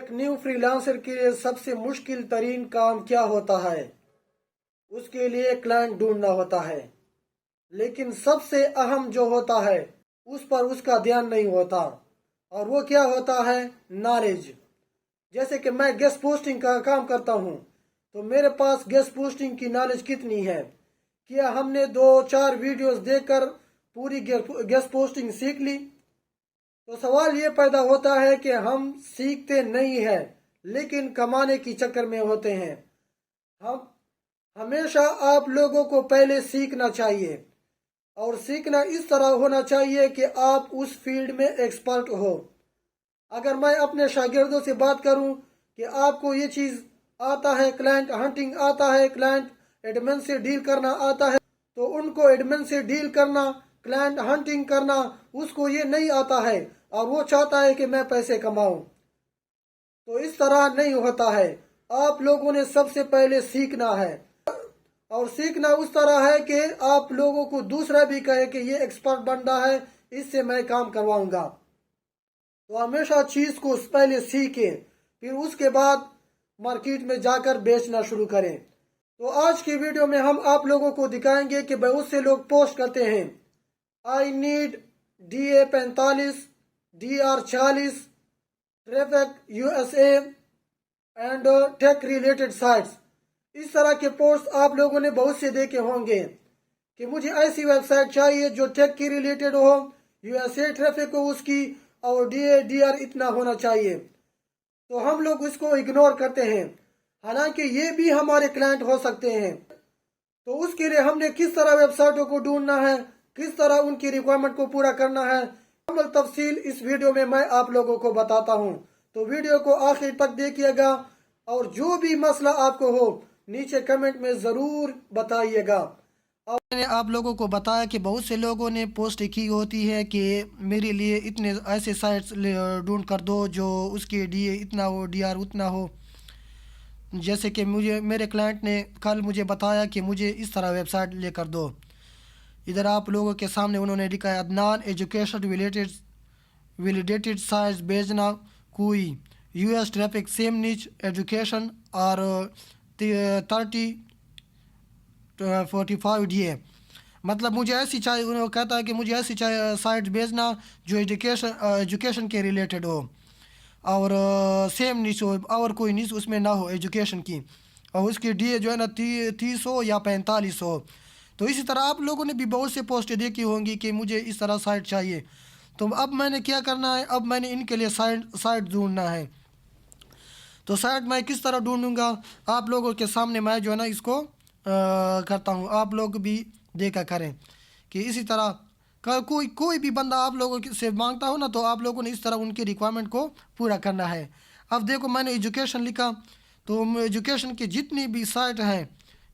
ایک new free lancer کے لیے سب سے مشکل ترین کام کیا ہوتا ہے؟ اس کے لیے کلائنٹ ڈھونڈنا ہوتا ہے، لیکن سب سے اہم جو ہوتا ہے اس پر اس کا دھیان نہیں ہوتا، اور وہ کیا ہوتا ہے؟ نالج۔ جیسے کہ میں گیسٹ پوسٹنگ کا کام کرتا ہوں، تو میرے پاس گیسٹ پوسٹنگ کی نالج کتنی ہے؟ کیا ہم نے 2-4 ویڈیوز دیکھ کر پوری گیسٹ پوسٹنگ سیکھ لی؟ تو سوال یہ پیدا ہوتا ہے کہ ہم سیکھتے نہیں ہیں، لیکن کمانے کی چکر میں ہوتے ہیں۔ ہم ہمیشہ آپ لوگوں کو پہلے سیکھنا چاہیے، اور سیکھنا اس طرح ہونا چاہیے کہ آپ اس فیلڈ میں ایکسپرٹ ہو۔ اگر میں اپنے شاگردوں سے بات کروں کہ آپ کو یہ چیز آتا ہے، کلائنٹ ہنٹنگ آتا ہے، کلائنٹ ایڈمن سے ڈیل کرنا آتا ہے، تو ان کو ایڈمن سے ڈیل کرنا، کلائنٹ ہنٹنگ کرنا، اس کو یہ نہیں آتا ہے، اور وہ چاہتا ہے کہ میں پیسے کماؤں۔ تو اس طرح نہیں ہوتا ہے، آپ لوگوں نے سب سے پہلے سیکھنا ہے، اور سیکھنا اس طرح ہے کہ آپ لوگوں کو دوسرا بھی کہے کہ یہ ایکسپرٹ بندہ ہے، اس سے میں کام کرواؤں گا۔ تو ہمیشہ چیز کو پہلے سیکھیں، پھر اس کے بعد مارکیٹ میں جا کر بیچنا شروع کریں۔ تو آج کی ویڈیو میں ہم آپ لوگوں کو دکھائیں گے کہ بہت سے لوگ پوسٹ کرتے ہیں I need DA45 DR40 traffic USA and tech related sites. اس طرح کے پوسٹ آپ لوگوں نے بہت سے دیکھے ہوں گے کہ مجھے ایسی ویب سائٹ چاہیے جو ٹیک کی ریلیٹڈ ہو، USA ٹریفک ہو اس کی، اور DR اتنا ہونا چاہیے۔ تو ہم لوگ اس کو اگنور کرتے ہیں، حالانکہ یہ بھی ہمارے کلائنٹ ہو سکتے ہیں۔ تو اس کے لیے ہم نے کس طرح ویب سائٹوں کو ڈھونڈنا ہے، کس طرح ان کی ریکوائرمنٹ کو پورا کرنا ہے، مکمل تفصیل اس ویڈیو میں آپ لوگوں کو بتاتا ہوں۔ تو ویڈیو کو آخر تک دیکھیے گا، اور جو بھی مسئلہ آپ کو ہو نیچے کمنٹ میں ضرور بتائیے گا۔ اور میں نے آپ لوگوں کو بتایا کہ بہت سے لوگوں نے پوسٹ کی ہوتی ہے کہ میرے لیے اتنے ایسے سائٹس ڈھونڈ کر دو جو اس کے DA اتنا ہو، DR اتنا ہو۔ جیسے کہ میرے کلائنٹ نے کل مجھے بتایا کہ مجھے اس طرح ویب سائٹ لے کر دو۔ ادھر آپ لوگوں کے سامنے انہوں نے لکھا ہے عدنان ایجوکیشن ویلیڈیٹڈ سائٹس بھیجنا کوئی US ٹریفک سیم نیچ ایجوکیشن اور 30-45 DA۔ مطلب مجھے ایسی چاہیے، انہوں کہتا ہے کہ مجھے ایسی سائٹ بھیجنا جو ایجوکیشن کے ریلیٹڈ ہو، اور سیم نیچ ہو، اور کوئی نیچ اس میں نہ ہو ایجوکیشن کی، اور اس کی DA جو ہے نا 30 ہو یا 45 ہو۔ تو اسی طرح آپ لوگوں نے بھی بہت سے پوسٹیں دیکھی ہوں گی کہ مجھے اس طرح سائٹ چاہیے۔ تو اب میں نے کیا کرنا ہے، اب میں نے ان کے لیے سائٹ ڈھونڈنا ہے۔ تو سائٹ میں کس طرح ڈھونڈوں گا، آپ لوگوں کے سامنے میں جو ہے نا اس کو کرتا ہوں، آپ لوگ بھی دیکھا کریں کہ اسی طرح کوئی بھی بندہ آپ لوگوں سے مانگتا ہو نا، تو آپ لوگوں نے اس طرح ان کی ریکوائرمنٹ کو پورا کرنا ہے۔ اب دیکھو میں نے ایجوکیشن لکھا، تو ایجوکیشن کی جتنی بھی سائٹ ہیں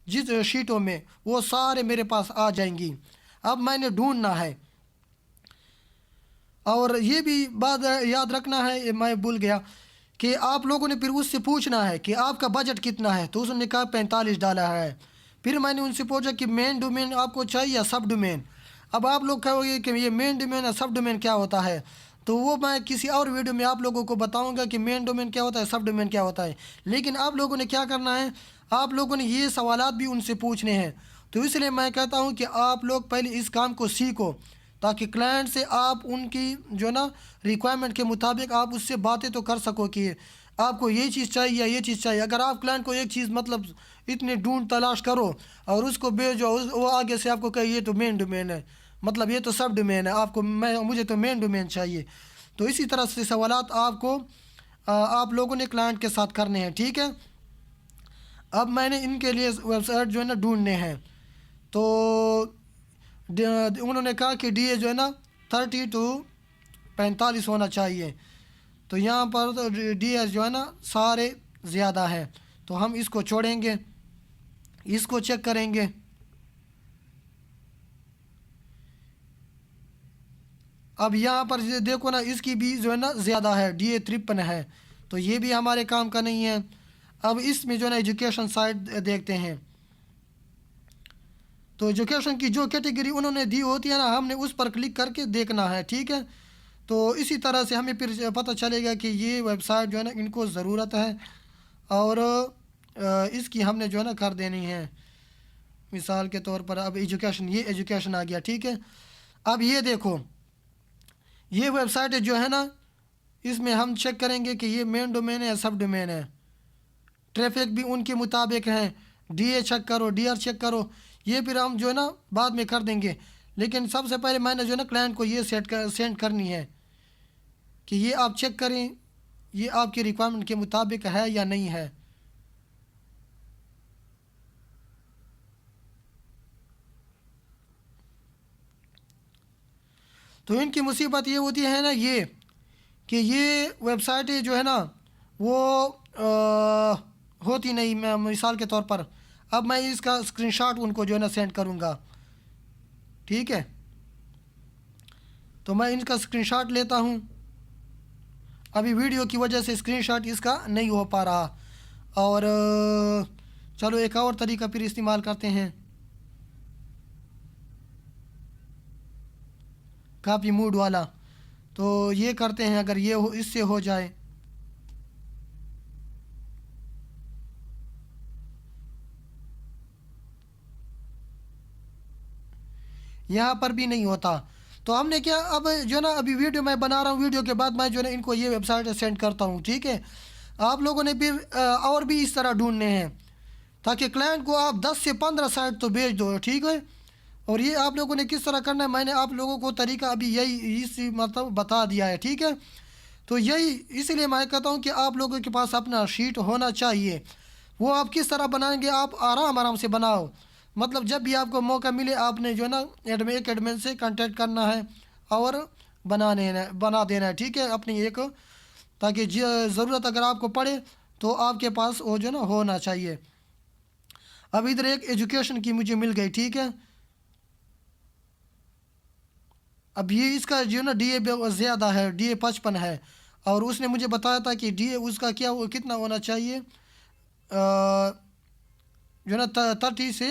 جس شیٹوں میں، وہ سارے میرے پاس آ جائیں گی۔ اب میں نے ڈھونڈنا ہے، اور یہ بھی بات یاد رکھنا ہے، میں بھول گیا کہ آپ لوگوں نے پھر اس سے پوچھنا ہے کہ آپ کا بجٹ کتنا ہے، تو اس نے کہا $45 ہے۔ پھر میں نے ان سے پوچھا کہ مین ڈومین آپ کو چاہیے یا سب ڈومین۔ اب آپ لوگ کہو گے کہ یہ مین ڈومین یا سب ڈومین کیا ہوتا ہے، تو وہ میں کسی اور ویڈیو میں آپ لوگوں کو بتاؤں گا کہ مین ڈومین کیا ہوتا ہے، سب ڈومین کیا ہوتا ہے۔ لیکن آپ لوگوں نے کیا کرنا ہے، آپ لوگوں نے یہ سوالات بھی ان سے پوچھنے ہیں۔ تو اس لیے میں کہتا ہوں کہ آپ لوگ پہلے اس کام کو سیکھو، تاکہ کلائنٹ سے آپ ان کی جو ہے نا ریکوائرمنٹ کے مطابق آپ اس سے باتیں تو کر سکو کہ آپ کو یہ چیز چاہیے یا یہ چیز چاہیے۔ اگر آپ کلائنٹ کو ایک چیز مطلب اتنی ڈھونڈ تلاش کرو اور اس کو بھیجو، وہ آگے سے آپ کو کہے یہ تو مین ڈومین ہے، مطلب یہ تو سب ڈومین ہے، مجھے تو مین ڈومین چاہیے۔ تو اسی طرح سے سوالات آپ لوگوں نے کلائنٹ کے ساتھ کرنے ہیں، ٹھیک ہے۔ اب میں نے ان کے لیے ویب سائٹ جو ہے نا ڈھونڈنے ہیں، تو انہوں نے کہا کہ DA جو ہے نا 30 to 45 ہونا چاہیے۔ تو یہاں پر DA جو ہے نا سارے زیادہ ہیں، تو ہم اس کو چھوڑیں گے، اس کو چیک کریں گے۔ اب یہاں پر دیکھو نا، اس کی بھی جو ہے نا زیادہ ہے، DA 53 ہے، تو یہ بھی ہمارے کام کا نہیں ہے۔ اب اس میں جو ہے نا ایجوکیشن سائٹ دیکھتے ہیں، تو ایجوکیشن کی جو کیٹیگری انہوں نے دی ہوتی ہے نا، ہم نے اس پر کلک کر کے دیکھنا ہے، ٹھیک ہے۔ تو اسی طرح سے ہمیں پھر پتہ چلے گا کہ یہ ویب سائٹ جو ہے نا ان کو ضرورت ہے اور اس کی ہم نے جو ہے نا کر دینی ہے. مثال کے طور پر اب ایجوکیشن، یہ ایجوکیشن آ گیا، ٹھیک ہے. اب یہ دیکھو، یہ ویب سائٹ جو ہے نا اس میں ہم چیک کریں گے کہ یہ مین ڈومین ہے یا سب ڈومین ہے. ٹریفک بھی ان کے مطابق ہیں، ڈی اے چیک کرو، ڈی آر چیک کرو. یہ پھر ہم جو ہے نا بعد میں کر دیں گے، لیکن سب سے پہلے میں نے جو ہے نا کلائنٹ کو یہ سینڈ کرنی ہے کہ یہ آپ چیک کریں یہ آپ کی ریکوائرمنٹ کے مطابق ہے یا نہیں ہے. تو ان کی مصیبت یہ ہوتی ہے نا یہ کہ یہ ویب سائٹیں جو ہے نا وہ ہوتی نہیں. میں مثال کے طور پر اب میں اس کا اسکرین شاٹ ان کو جو ہے نا سینڈ کروں گا، ٹھیک ہے. تو میں ان کا اسکرین شاٹ لیتا ہوں. ابھی ویڈیو کی وجہ سے اسکرین شاٹ اس کا نہیں ہو پا رہا، اور چلو ایک اور طریقہ پھر استعمال کرتے ہیں، کاپی موڈ والا. تو یہ کرتے ہیں، اگر یہ اس سے ہو جائے. یہاں پر بھی نہیں ہوتا. تو ہم نے کیا، اب جو ہے نا ابھی ویڈیو میں بنا رہا ہوں، ویڈیو کے بعد میں جو ہے نا ان کو یہ ویب سائٹ سینڈ کرتا ہوں، ٹھیک ہے. آپ لوگوں نے پھر اور بھی اس طرح ڈھونڈنے ہیں تاکہ کلائنٹ کو آپ 10 سے 15 سائٹ تو بھیج دو، ٹھیک ہے. اور یہ آپ لوگوں نے کس طرح کرنا ہے میں نے آپ لوگوں کو طریقہ ابھی یہی اسی مطلب بتا دیا ہے، ٹھیک ہے. تو یہی اسی لیے میں کہتا ہوں کہ آپ لوگوں کے پاس اپنا شیٹ ہونا چاہیے. وہ آپ کس طرح بنائیں گے، آپ آرام سے بناؤ. مطلب جب بھی آپ کو موقع ملے آپ نے جو ہے نا ایڈمن سے کانٹیکٹ کرنا ہے اور بنا دینا ہے، ٹھیک ہے، اپنی ایک، تاکہ ضرورت اگر آپ کو پڑے تو آپ کے پاس وہ جو ہے نا ہونا چاہیے. اب ادھر ایک ایجوکیشن کی مجھے مل گئی، ٹھیک ہے. اب یہ اس کا جو ہے نا ڈی اے زیادہ ہے، ڈی اے 55 ہے، اور اس نے مجھے بتایا تھا کہ ڈی اے اس کا کتنا ہونا چاہیے، جو ہے نا 30 سے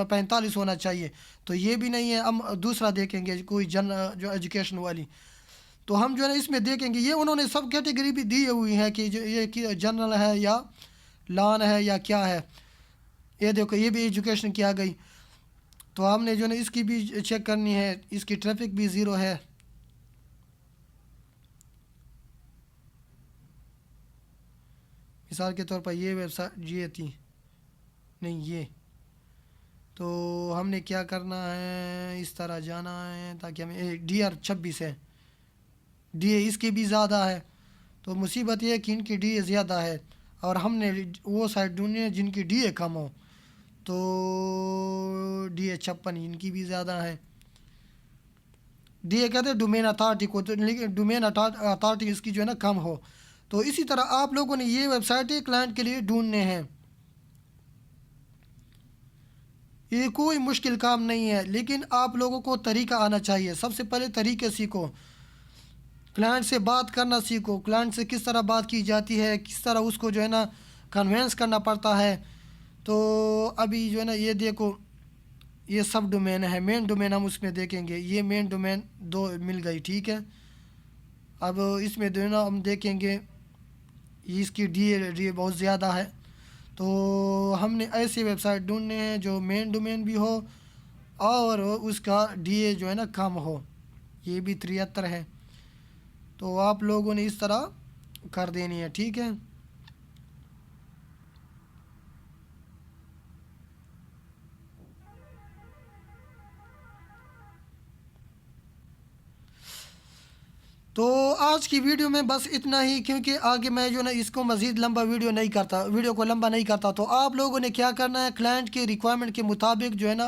45 ہونا چاہیے. تو یہ بھی نہیں ہے. ہم دوسرا دیکھیں گے کوئی جو ایجوکیشن والی. تو ہم جو ہے نا اس میں دیکھیں گے، یہ انہوں نے سب کیٹیگری بھی دی ہوئی ہے کہ جو یہ جنرل ہے یا لان ہے یا کیا ہے. یہ دیکھو یہ بھی ایجوکیشن کی آ گئی. تو ہم نے جو ہے نا اس کی بھی چیک کرنی ہے، اس کی ٹریفک بھی 0 ہے. مثال کے طور پر یہ ویب سائٹ یہ تھی نہیں یہ. تو ہم نے کیا کرنا ہے، اس طرح جانا ہے تاکہ ہمیں ڈی آر 26 ہے، ڈی اے اس کی بھی زیادہ ہے. تو مصیبت یہ ہے کہ ان کی ڈی اے زیادہ ہے اور ہم نے وہ سائٹ ڈھونڈنی ہے جن کی ڈی اے کم ہو. تو ڈی اے 56 ان کی بھی زیادہ ہے. ڈی اے کہتے ہیں ڈومین اتھارٹی کو، لیکن ڈومین اتھارٹی اس کی جو ہے نا کم ہو. تو اسی طرح آپ لوگوں نے یہ ویب سائٹیں کلائنٹ کے لیے ڈھونڈنے ہیں. یہ کوئی مشکل کام نہیں ہے، لیکن آپ لوگوں کو طریقہ آنا چاہیے. سب سے پہلے طریقے سیکھو، کلائنٹ سے بات کرنا سیکھو، کلائنٹ سے کس طرح بات کی جاتی ہے، کس طرح اس کو جو ہے نا کنوینس کرنا پڑتا ہے. تو ابھی جو ہے نا یہ دیکھو یہ سب ڈومین ہے، مین ڈومین ہم اس میں دیکھیں گے. یہ مین ڈومین 2 مل گئی، ٹھیک ہے. اب اس میں جو ہے نا ہم دیکھیں گے اس کی ڈی اے بہت زیادہ ہے. تو ہم نے ایسی ویب سائٹ ڈھونڈنے ہیں جو مین ڈومین بھی ہو اور اس کا ڈی اے جو ہے نا کم ہو. یہ بھی 73 ہے. تو آپ لوگوں نے اس طرح کر دینی ہے، ٹھیک ہے. تو آج کی ویڈیو میں بس اتنا ہی، کیونکہ آگے میں جو نا اس کو مزید لمبا ویڈیو کو لمبا نہیں کرتا. تو آپ لوگوں نے کیا کرنا ہے، کلائنٹ کی ریکوائرمنٹ کے مطابق جو ہے نا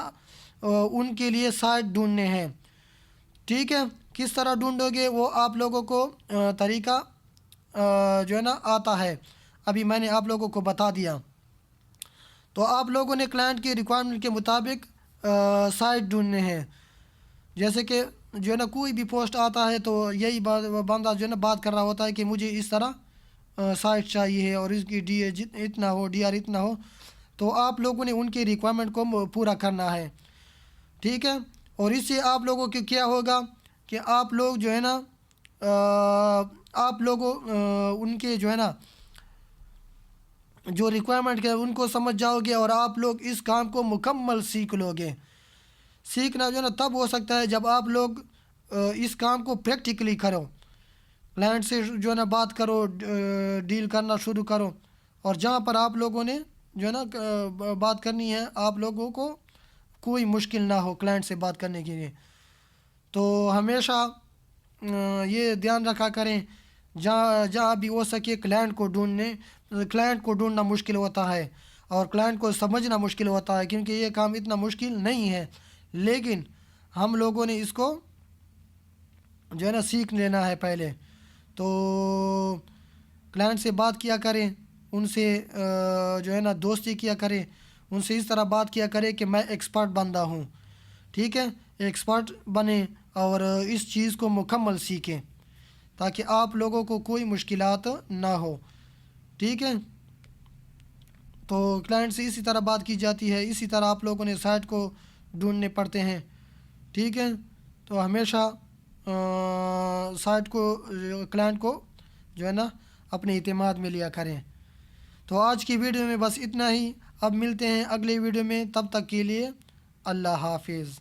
ان کے لیے سائٹ ڈھونڈنے ہیں، ٹھیک ہے. کس طرح ڈھونڈو گے وہ آپ لوگوں کو طریقہ جو ہے نا آتا ہے، ابھی میں نے آپ لوگوں کو بتا دیا. تو آپ لوگوں نے کلائنٹ کی ریکوائرمنٹ کے مطابق سائٹ ڈھونڈنے ہیں. جیسے کہ جو ہے نا کوئی بھی پوسٹ آتا ہے تو یہی بندہ جو ہے نا بات کر رہا ہوتا ہے کہ مجھے اس طرح سائٹ چاہیے اور اس کی ڈی اے اتنا ہو، ڈی آر اتنا ہو. تو آپ لوگوں نے ان کی ریکوائرمنٹ کو پورا کرنا ہے، ٹھیک ہے. اور اس سے آپ لوگوں کے کیا ہوگا کہ آپ لوگ جو ہے نا آپ لوگوں ان کے جو ہے نا جو ریکوائرمنٹ ہے ان کو سمجھ جاؤ گے اور آپ لوگ اس کام کو مکمل سیکھ لو گے. سیکھنا جو ہے نا تب ہو سکتا ہے جب آپ لوگ اس کام کو پریکٹیکلی کرو. کلائنٹ سے جو ہے نا بات کرو، ڈیل کرنا شروع کرو، اور جہاں پر آپ لوگوں نے جو ہے نا بات کرنی ہے، آپ لوگوں کو کوئی مشکل نہ ہو کلائنٹ سے بات کرنے کے لیے. تو ہمیشہ یہ دھیان رکھا کریں جہاں جہاں بھی ہو سکے کلائنٹ کو ڈھونڈنا مشکل ہوتا ہے اور کلائنٹ کو سمجھنا مشکل ہوتا ہے، کیونکہ یہ کام اتنا مشکل نہیں ہے، لیکن ہم لوگوں نے اس کو جو ہے نا سیکھ لینا ہے پہلے. تو کلائنٹ سے بات کیا کریں، ان سے جو ہے نا دوستی کیا کریں، ان سے اس طرح بات کیا کریں کہ میں ایکسپرٹ بندہ ہوں. ٹھیک ہے، ایکسپرٹ بنیں اور اس چیز کو مکمل سیکھیں تاکہ آپ لوگوں کو کوئی مشکلات نہ ہو. ٹھیک ہے، تو کلائنٹ سے اسی طرح بات کی جاتی ہے، اسی طرح آپ لوگوں نے سائٹ کو ڈھونڈنے پڑتے ہیں. ٹھیک ہے، تو ہمیشہ سائٹ کو کلائنٹ کو جو ہے نا اپنے اعتماد میں لیا کریں. تو آج کی ویڈیو میں بس اتنا ہی. اب ملتے ہیں اگلی ویڈیو میں، تب تک کے لیے اللہ حافظ.